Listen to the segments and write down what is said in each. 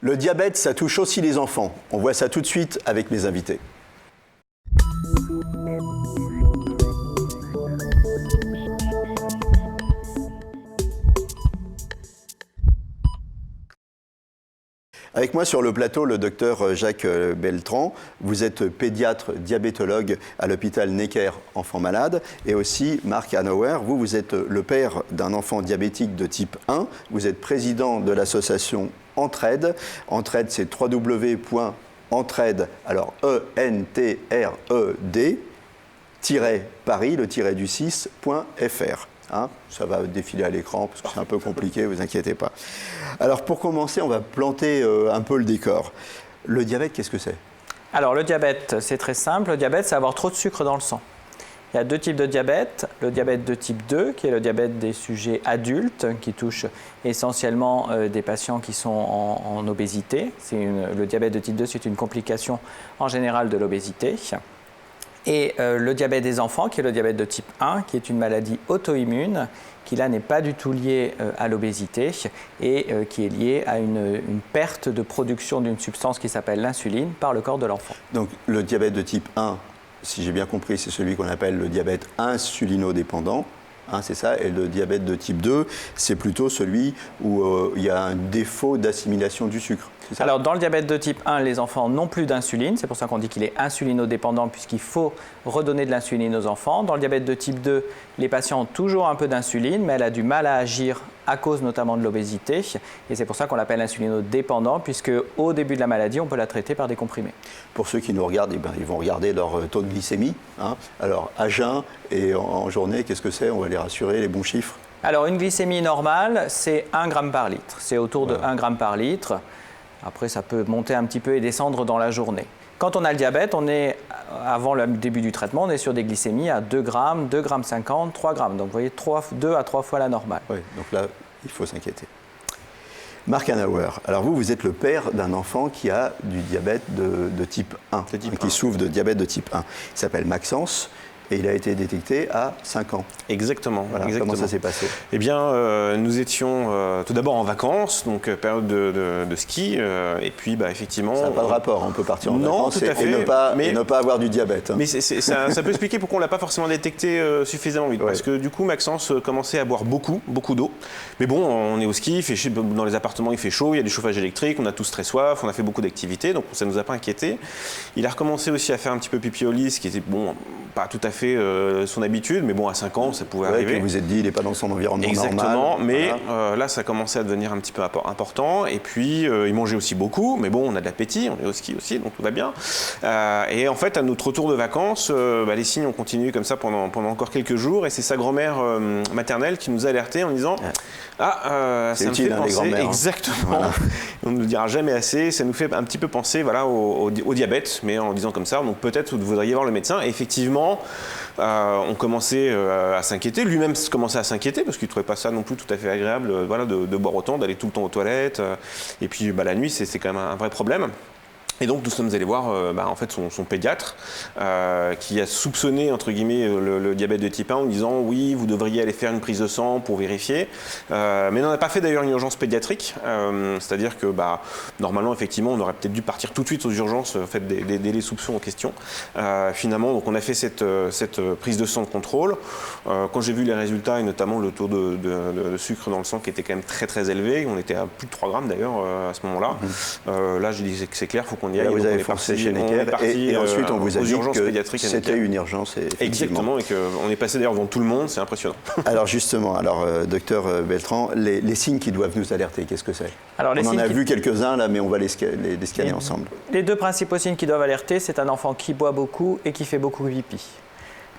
Le diabète, ça touche aussi les enfants. On voit ça tout de suite avec mes invités. Avec moi sur le plateau, le docteur Jacques Beltran. Vous êtes pédiatre diabétologue à l'hôpital Necker Enfants Malades. Et aussi Marc Hanauer, vous êtes le père d'un enfant diabétique de type 1. Vous êtes président de l'association Entraide. Entraide, c'est www.entraide, alors ENTRED-Paris, le tiret du 6.fr. Hein, ça va défiler à l'écran parce que c'est un peu compliqué, vous inquiétez pas. Alors pour commencer, on va planter un peu le décor. Le diabète, qu'est-ce que c'est? Alors le diabète, c'est très simple. Le diabète, c'est avoir trop de sucre dans le sang. Il y a deux types de diabète. Le diabète de type 2, qui est le diabète des sujets adultes, qui touche essentiellement des patients qui sont en obésité. Le diabète de type 2, c'est une complication en général de l'obésité. Et le diabète des enfants, qui est le diabète de type 1, qui est une maladie auto-immune, qui là n'est pas du tout liée à l'obésité et qui est liée à une perte de production d'une substance qui s'appelle l'insuline par le corps de l'enfant. Donc le diabète de type 1, si j'ai bien compris, c'est celui qu'on appelle le diabète insulinodépendant. Hein, c'est ça, et le diabète de type 2, c'est plutôt celui où il y a un défaut d'assimilation du sucre. Alors dans le diabète de type 1, les enfants n'ont plus d'insuline, c'est pour ça qu'on dit qu'il est insulinodépendant puisqu'il faut redonner de l'insuline aux enfants. Dans le diabète de type 2, les patients ont toujours un peu d'insuline, mais elle a du mal à agir à cause notamment de l'obésité. Et c'est pour ça qu'on l'appelle insulinodépendant, puisque au début de la maladie, on peut la traiter par des comprimés. Pour ceux qui nous regardent, ils vont regarder leur taux de glycémie. Hein. Alors à jeun et en journée, qu'est-ce que c'est? On va les rassurer, les bons chiffres. Alors une glycémie normale, c'est 1 gramme par litre. C'est autour de 1 gramme par litre. Après, ça peut monter un petit peu et descendre dans la journée. Quand on a le diabète, avant le début du traitement, on est sur des glycémies à 2 grammes, 2 grammes 50, 3 grammes. Donc vous voyez, 2 à 3 fois la normale. Oui, donc là, il faut s'inquiéter. Marc Hanauer, alors vous êtes le père d'un enfant qui a du diabète de type 1, qui souffre de diabète de type 1. Il s'appelle Maxence. Et il a été détecté à 5 ans. Exactement. Voilà, exactement. Comment ça s'est passé? Eh bien, nous étions tout d'abord en vacances, donc période de ski, et puis effectivement... Ça n'a pas de rapport, on peut partir en vacances tout à fait, et ne pas avoir du diabète. Hein. Mais ça peut expliquer pourquoi on ne l'a pas forcément détecté suffisamment vite. Ouais. Parce que du coup, Maxence commençait à boire beaucoup d'eau. Mais bon, on est au ski, dans les appartements il fait chaud, il y a du chauffage électrique, on a tous très soif, on a fait beaucoup d'activités, donc ça ne nous a pas inquiétés. Il a recommencé aussi à faire un petit peu pipi au lit, ce qui était pas tout à fait son habitude, mais bon, à 5 ans, ça pouvait arriver. Vous vous êtes dit, il n'est pas dans son environnement normal. Exactement, mais là, ça commençait à devenir un petit peu important. Et puis, il mangeait aussi beaucoup, mais bon, on a de l'appétit, on est au ski aussi, donc tout va bien. Et en fait, à notre retour de vacances, les signes ont continué comme ça pendant encore quelques jours. Et c'est sa grand-mère maternelle qui nous a alertés en disant ça me fait penser, exactement, voilà. On ne le dira jamais assez, ça nous fait un petit peu penser au diabète, mais en disant comme ça, donc peut-être vous devriez voir le médecin. Et effectivement, on commençait à s'inquiéter, lui-même commençait à s'inquiéter parce qu'il ne trouvait pas ça non plus tout à fait agréable de boire autant, d'aller tout le temps aux toilettes. Et puis la nuit, c'est quand même un vrai problème. Et donc nous sommes allés voir en fait son pédiatre qui a soupçonné entre guillemets le diabète de type 1 en disant oui, vous devriez aller faire une prise de sang pour vérifier, mais on n'a pas fait d'ailleurs une urgence pédiatrique, c'est-à-dire que normalement effectivement on aurait peut-être dû partir tout de suite aux urgences en fait dès les soupçons en question. Finalement donc on a fait cette prise de sang de contrôle. Quand j'ai vu les résultats et notamment le taux de sucre dans le sang qui était quand même très très élevé, on était à plus de 3 grammes d'ailleurs à ce moment-là. Là j'ai dit que c'est clair, faut qu'on y aille. Là, vous avez foncé chez Necker et ensuite on vous a dit que c'était une urgence. Exactement, et qu'on est passé d'ailleurs devant tout le monde, c'est impressionnant. Alors justement, docteur Beltran, les signes qui doivent nous alerter, qu'est-ce que c'est? On en a vu quelques-uns là, mais on va les scanner ensemble. Les deux principaux signes qui doivent alerter, c'est un enfant qui boit beaucoup et qui fait beaucoup pipi.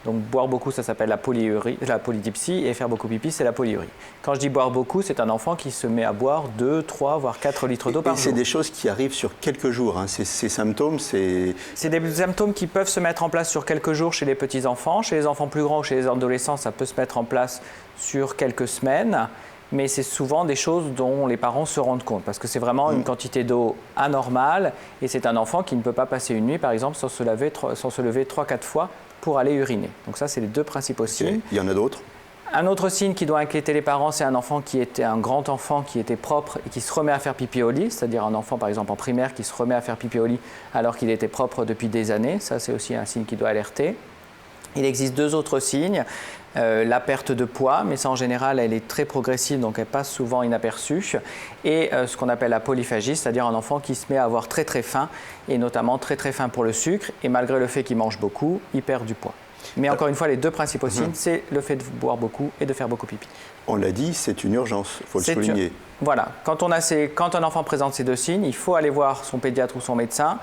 Donc boire beaucoup, ça s'appelle la polydipsie, et faire beaucoup pipi, c'est la polyurie. Quand je dis boire beaucoup, c'est un enfant qui se met à boire 2, 3, voire 4 litres d'eau par jour. C'est des choses qui arrivent sur quelques jours, hein. Ces symptômes, c'est des symptômes qui peuvent se mettre en place sur quelques jours chez les petits-enfants. Chez les enfants plus grands ou chez les adolescents, ça peut se mettre en place sur quelques semaines. Mais c'est souvent des choses dont les parents se rendent compte, parce que c'est vraiment une quantité d'eau anormale, et c'est un enfant qui ne peut pas passer une nuit, par exemple, sans se lever 3-4 fois pour aller uriner. Donc ça, c'est les deux principaux signes. Il y en a d'autres? Un autre signe qui doit inquiéter les parents, c'est un enfant qui était un grand enfant qui était propre et qui se remet à faire pipi au lit, c'est-à-dire un enfant par exemple en primaire qui se remet à faire pipi au lit alors qu'il était propre depuis des années. Ça, c'est aussi un signe qui doit alerter. Il existe 2 autres signes. La perte de poids, mais ça en général elle est très progressive, donc elle passe souvent inaperçue, et ce qu'on appelle la polyphagie, c'est-à-dire un enfant qui se met à avoir très très faim, et notamment très très faim pour le sucre, et malgré le fait qu'il mange beaucoup, il perd du poids. Mais encore une fois, les 2 principaux signes, c'est le fait de boire beaucoup et de faire beaucoup pipi. On l'a dit, c'est une urgence, il faut le souligner. Voilà, quand un enfant présente ces 2 signes, il faut aller voir son pédiatre ou son médecin.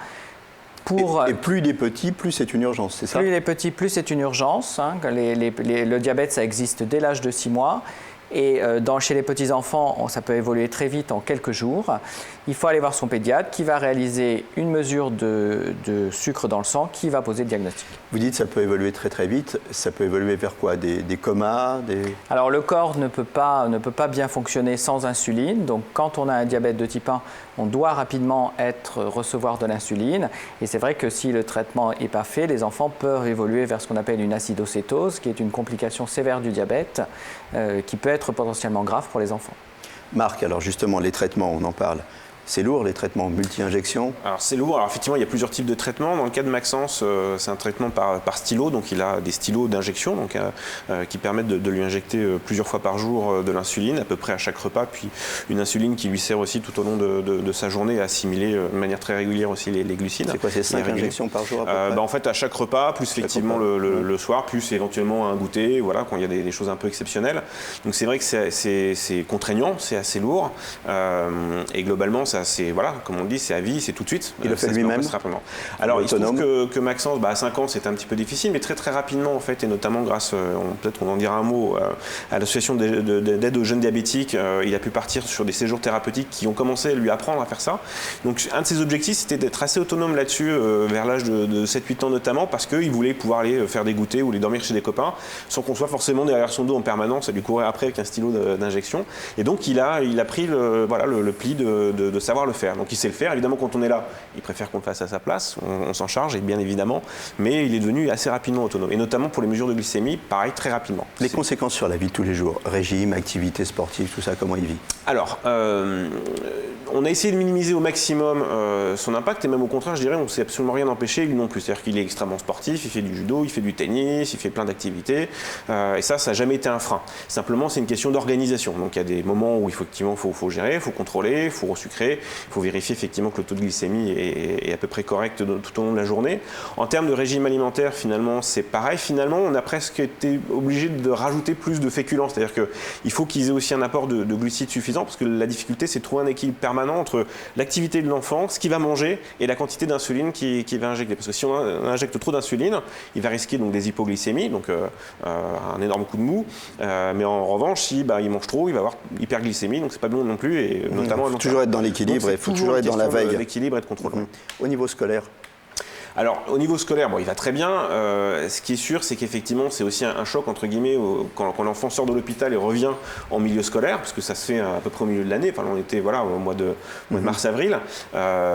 Et plus il est petit, plus c'est une urgence, c'est ça? Plus il est petit, plus c'est une urgence. Hein. Le diabète, ça existe dès l'âge de 6 mois. Et chez les petits-enfants, ça peut évoluer très vite en quelques jours. Il faut aller voir son pédiatre qui va réaliser une mesure de sucre dans le sang qui va poser le diagnostic. Vous dites que ça peut évoluer très très vite. Ça peut évoluer vers quoi? Des comas Alors le corps ne peut pas bien fonctionner sans insuline. Donc quand on a un diabète de type 1, on doit rapidement recevoir de l'insuline. Et c'est vrai que si le traitement n'est pas fait, les enfants peuvent évoluer vers ce qu'on appelle une acidocétose, qui est une complication sévère du diabète, qui peut être potentiellement grave pour les enfants. Marc, alors justement, les traitements, on en parle. C'est lourd, les traitements multi-injections? Alors c'est lourd, alors effectivement il y a plusieurs types de traitements. Dans le cas de Maxence, c'est un traitement par stylo, donc il a des stylos d'injection qui permettent de lui injecter plusieurs fois par jour de l'insuline, à peu près à chaque repas, puis une insuline qui lui sert aussi tout au long de sa journée à assimiler de manière très régulière aussi les glucides. C'est quoi, c'est 5 injections par jour à peu près? En fait à chaque repas, plus effectivement le soir, plus éventuellement un goûter, voilà, quand il y a des choses un peu exceptionnelles. Donc c'est vrai que c'est contraignant, c'est assez lourd, et globalement c'est, voilà, comme on dit, c'est à vie, c'est tout de suite. Il le fait lui-même? Alors, il se trouve que Maxence, à 5 ans, c'était un petit peu difficile, mais très très rapidement, en fait, et notamment grâce, peut-être qu'on en dira un mot, à l'association d'aide aux jeunes diabétiques, il a pu partir sur des séjours thérapeutiques qui ont commencé à lui apprendre à faire ça. Donc, un de ses objectifs, c'était d'être assez autonome là-dessus, vers l'âge de 7-8 ans notamment, parce qu'il voulait pouvoir aller faire des goûters ou aller dormir chez des copains, sans qu'on soit forcément derrière son dos en permanence, à lui courir après avec un stylo d'injection. Et donc, il a pris le pli de savoir le faire. Donc il sait le faire. Évidemment, quand on est là, il préfère qu'on le fasse à sa place. On s'en charge, et bien évidemment. Mais il est devenu assez rapidement autonome. Et notamment pour les mesures de glycémie, pareil, très rapidement. Les conséquences sur la vie de tous les jours, régime, activité sportive, tout ça, comment il vit? Alors, on a essayé de minimiser au maximum son impact. Et même au contraire, je dirais, on ne s'est absolument rien empêché, lui non plus. C'est-à-dire qu'il est extrêmement sportif, il fait du judo, il fait du tennis, il fait plein d'activités. Et ça n'a jamais été un frein. Simplement, c'est une question d'organisation. Donc il y a des moments où effectivement, il faut gérer, il faut contrôler, il faut resucrer. Il faut vérifier effectivement que le taux de glycémie est à peu près correct tout au long de la journée. En termes de régime alimentaire, finalement, c'est pareil. Finalement, on a presque été obligé de rajouter plus de féculents. C'est-à-dire qu'il faut qu'ils aient aussi un apport de glucides suffisant, parce que la difficulté, c'est de trouver un équilibre permanent entre l'activité de l'enfant, ce qu'il va manger, et la quantité d'insuline qu'il va injecter. Parce que si on injecte trop d'insuline, il va risquer donc des hypoglycémies, donc un énorme coup de mou. Mais en revanche, si il mange trop, il va avoir hyperglycémie, donc c'est pas bon non plus. Et notamment toujours être dans l'équilibre. Il faut toujours être dans la veille. L'équilibre et de contrôle. Au niveau scolaire? Alors, au niveau scolaire, il va très bien. Ce qui est sûr, c'est qu'effectivement, c'est aussi un choc, entre guillemets, quand l'enfant sort de l'hôpital et revient en milieu scolaire, parce que ça se fait à peu près au milieu de l'année. Enfin, on était au mois de mars-avril.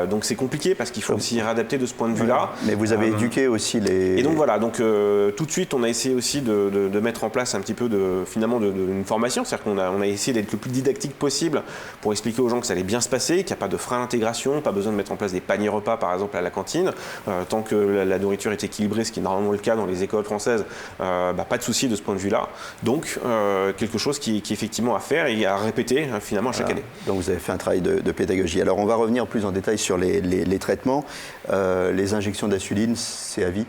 Donc, c'est compliqué parce qu'il faut aussi réadapter de ce point de vue-là. Mais vous avez éduqué aussi les... Et donc, voilà. Donc, tout de suite, on a essayé aussi de mettre en place un petit peu une formation. C'est-à-dire qu'on a essayé d'être le plus didactique possible pour expliquer aux gens que ça allait bien se passer, qu'il n'y a pas de frein à l'intégration, pas besoin de mettre en place des paniers repas, par exemple, à la cantine. Tant que la nourriture est équilibrée, ce qui est normalement le cas dans les écoles françaises, pas de souci de ce point de vue-là. Donc, quelque chose qui est effectivement à faire et à répéter finalement à chaque année. Donc, vous avez fait un travail de pédagogie. Alors, on va revenir plus en détail sur les traitements. Les injections d'insuline, c'est à vie?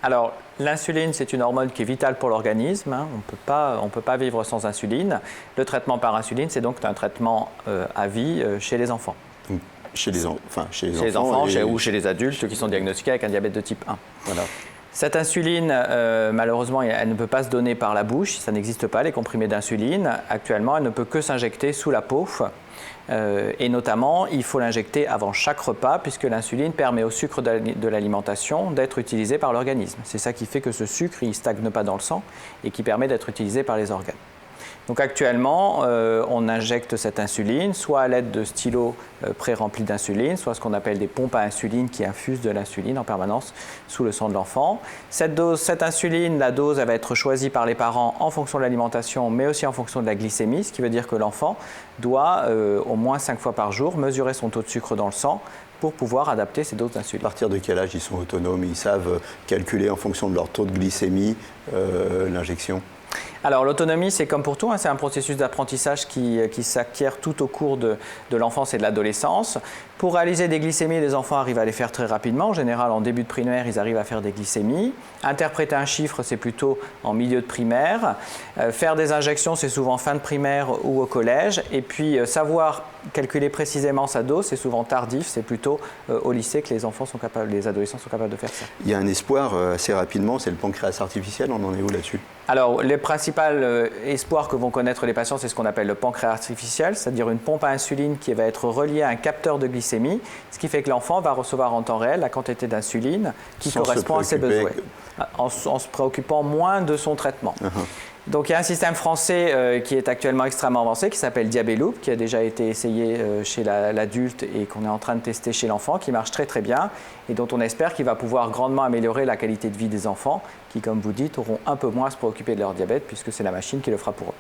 Alors, l'insuline, c'est une hormone qui est vitale pour l'organisme. Hein. On ne peut pas vivre sans insuline. Le traitement par insuline, c'est donc un traitement à vie chez les enfants. Chez les enfants ou chez les adultes qui sont diagnostiqués avec un diabète de type 1. Voilà. Cette insuline, malheureusement, elle ne peut pas se donner par la bouche. Ça n'existe pas, les comprimés d'insuline. Actuellement, elle ne peut que s'injecter sous la peau. Et notamment, il faut l'injecter avant chaque repas, puisque l'insuline permet au sucre de l'alimentation d'être utilisé par l'organisme. C'est ça qui fait que ce sucre ne stagne pas dans le sang et qui permet d'être utilisé par les organes. Donc actuellement, on injecte cette insuline, soit à l'aide de stylos pré-remplis d'insuline, soit ce qu'on appelle des pompes à insuline qui infusent de l'insuline en permanence sous le sang de l'enfant. Cette insuline, la dose, elle va être choisie par les parents en fonction de l'alimentation, mais aussi en fonction de la glycémie, ce qui veut dire que l'enfant doit au moins 5 fois par jour mesurer son taux de sucre dans le sang pour pouvoir adapter ses doses d'insuline. À partir de quel âge ils sont autonomes? Ils savent calculer en fonction de leur taux de glycémie l'injection? Alors l'autonomie, c'est comme pour tout, c'est un processus d'apprentissage qui s'acquiert tout au cours de l'enfance et de l'adolescence. Pour réaliser des glycémies, les enfants arrivent à les faire très rapidement. En général, en début de primaire, ils arrivent à faire des glycémies. Interpréter un chiffre, c'est plutôt en milieu de primaire. Faire des injections, c'est souvent fin de primaire ou au collège. Et puis savoir calculer précisément sa dose, c'est souvent tardif. C'est plutôt au lycée que les adolescents sont capables de faire ça. Il y a un espoir assez rapidement, c'est le pancréas artificiel. On en est où là-dessus? Alors, les principaux espoirs que vont connaître les patients, c'est ce qu'on appelle le pancréas artificiel, c'est-à-dire une pompe à insuline qui va être reliée à un capteur de glycémie, ce qui fait que l'enfant va recevoir en temps réel la quantité d'insuline qui correspond à ses besoins, en se préoccupant moins de son traitement. Donc il y a un système français qui est actuellement extrêmement avancé, qui s'appelle Diabeloop, qui a déjà été essayé chez l'adulte et qu'on est en train de tester chez l'enfant, qui marche très très bien et dont on espère qu'il va pouvoir grandement améliorer la qualité de vie des enfants, qui, comme vous dites, auront un peu moins à se préoccuper de leur diabète, puisque c'est la machine qui le fera pour eux.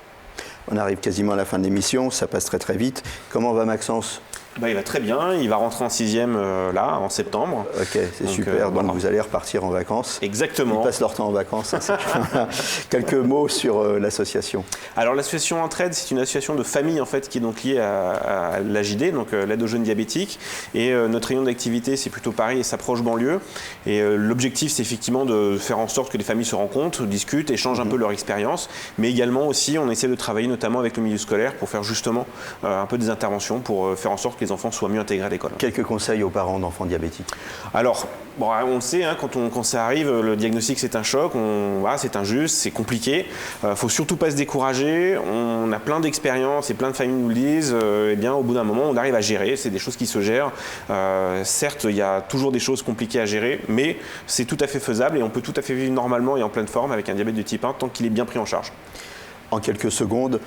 On arrive quasiment à la fin de l'émission, ça passe très très vite. Comment va Maxence? Il va très bien, il va rentrer en 6e là, en septembre. Ok, c'est super, donc voilà. Vous allez repartir en vacances. Exactement. Ils passent leur temps en vacances. Quelques mots sur l'association. Alors l'association Entraide, c'est une association de famille en fait, qui est donc liée à l'AJD, donc l'aide aux jeunes diabétiques. Et notre rayon d'activité, c'est plutôt Paris et sa proche banlieue. Et l'objectif, c'est effectivement de faire en sorte que les familles se rencontrent, discutent, échangent un peu leur expérience. Mais également aussi, on essaie de travailler notamment avec le milieu scolaire pour faire justement un peu des interventions pour faire en sorte que les enfants soient mieux intégrés à l'école. Quelques conseils aux parents d'enfants diabétiques? Alors, on le sait, quand ça arrive, le diagnostic c'est un choc, c'est injuste, c'est compliqué. Faut surtout pas se décourager. On a plein d'expériences et plein de familles nous le disent. Au bout d'un moment, on arrive à gérer. C'est des choses qui se gèrent. Certes, il y a toujours des choses compliquées à gérer, mais c'est tout à fait faisable et on peut tout à fait vivre normalement et en pleine forme avec un diabète de type 1 tant qu'il est bien pris en charge. En quelques secondes,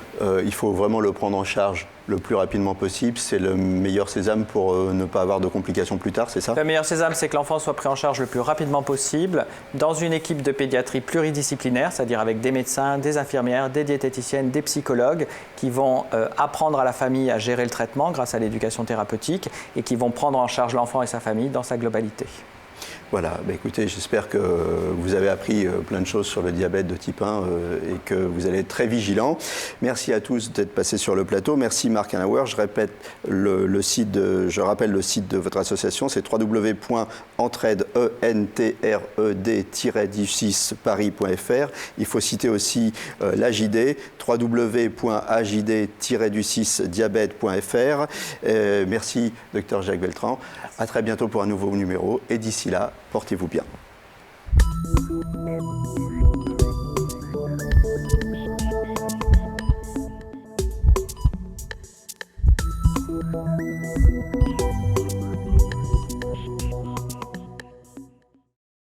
il faut vraiment le prendre en charge le plus rapidement possible. C'est le meilleur sésame pour ne pas avoir de complications plus tard, c'est ça? Le meilleur sésame, c'est que l'enfant soit pris en charge le plus rapidement possible dans une équipe de pédiatrie pluridisciplinaire, c'est-à-dire avec des médecins, des infirmières, des diététiciennes, des psychologues qui vont apprendre à la famille à gérer le traitement grâce à l'éducation thérapeutique et qui vont prendre en charge l'enfant et sa famille dans sa globalité. Voilà, écoutez, j'espère que vous avez appris plein de choses sur le diabète de type 1 et que vous allez être très vigilants. Merci à tous d'être passés sur le plateau. Merci Marc Hanauer. Je rappelle le site de votre association, c'est www.entraide-paris.fr. Il faut citer aussi l'AJD, www.ajd-diabète.fr. Merci Dr Jacques Beltran. À très bientôt pour un nouveau numéro et d'ici là, portez-vous bien.